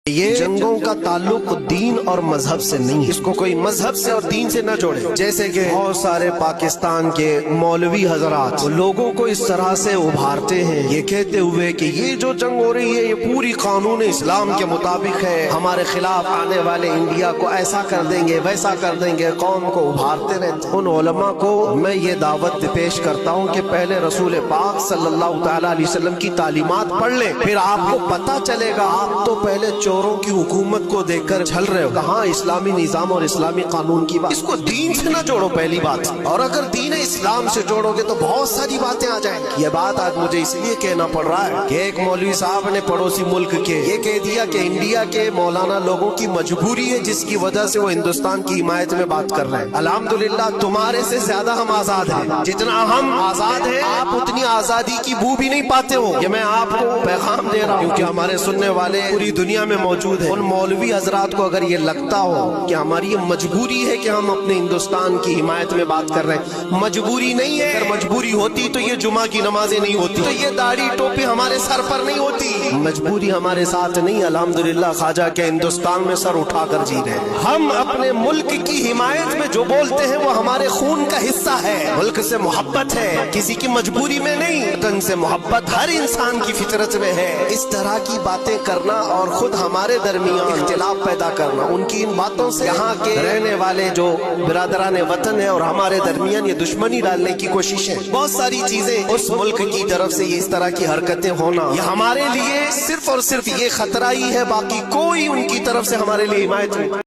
یہ جنگوں کا تعلق دین اور مذہب سے نہیں، اس کو کوئی مذہب سے اور دین سے نہ جوڑے۔ جیسے کہ بہت سارے پاکستان کے مولوی حضرات لوگوں کو اس طرح سے ابھارتے ہیں یہ کہتے ہوئے کہ یہ جو جنگ ہو رہی ہے یہ پوری قانون اسلام کے مطابق ہے، ہمارے خلاف آنے والے انڈیا کو ایسا کر دیں گے ویسا کر دیں گے، قوم کو ابھارتے رہتے ہیں۔ ان علماء کو میں یہ دعوت پیش کرتا ہوں کہ پہلے رسول پاک صلی اللہ تعالی علیہ وسلم کی تعلیمات پڑھ لیں، پھر آپ کو پتہ چلے گا۔ آپ تو پہلے چوروں کی حکومت کو دیکھ کر چھل رہے ہو، کہاں اسلامی نظام اور اسلامی قانون کی بات؟ اس کو دین سے نہ جوڑو پہلی بات، اور اگر دین اسلام سے جوڑو گے تو بہت ساری باتیں آ جائیں گی۔ یہ بات آج مجھے اس لیے کہنا پڑ رہا ہے کہ ایک مولوی صاحب نے پڑوسی ملک کے یہ کہہ دیا کہ انڈیا کے مولانا لوگوں کی مجبوری ہے جس کی وجہ سے وہ ہندوستان کی حمایت میں بات کر رہے ہیں۔ الحمدللہ تمہارے سے زیادہ ہم آزاد ہیں، جتنا ہم آزاد ہیں آپ اتنی آزادی کی بو بھی نہیں پاتے ہو۔ یہ میں آپ کو پیغام دے رہا ہوں کیونکہ ہمارے سننے والے پوری دنیا میں موجود ہیں۔ ان مولوی حضرات کو اگر یہ لگتا ہو کہ ہماری یہ مجبوری ہے کہ ہم اپنے ہندوستان کی حمایت میں بات کر رہے ہیں، مجبوری نہیں ہے۔ اگر مجبوری ہوتی تو یہ جمعہ کی نمازیں نہیں ہوتی، تو یہ داڑھی ٹوپی ہمارے سر پر نہیں ہوتی۔ مجبوری ہمارے ساتھ نہیں، الحمدللہ خواجہ کے ہندوستان میں سر اٹھا کر جی رہے ہیں۔ ہم اپنے ملک کی حمایت میں جو بولتے ہیں وہ ہمارے خون کا حصہ ہے، ملک سے محبت ہے، کسی کی مجبوری میں نہیں۔ وطن سے محبت ہر انسان کی فطرت میں ہے۔ اس طرح کی باتیں کرنا اور خود ہمارے درمیان اختلاف پیدا کرنا، ان کی ان باتوں سے یہاں کے رہنے والے جو برادران وطن ہیں اور ہمارے درمیان یہ دشمنی ڈالنے کی کوشش ہے۔ بہت ساری چیزیں اس ملک کی طرف سے اس طرح کی حرکتیں ہونا یہ ہمارے لیے صرف اور صرف یہ خطرہ ہی ہے، باقی کوئی ان کی طرف سے ہمارے لیے حمایت نہیں۔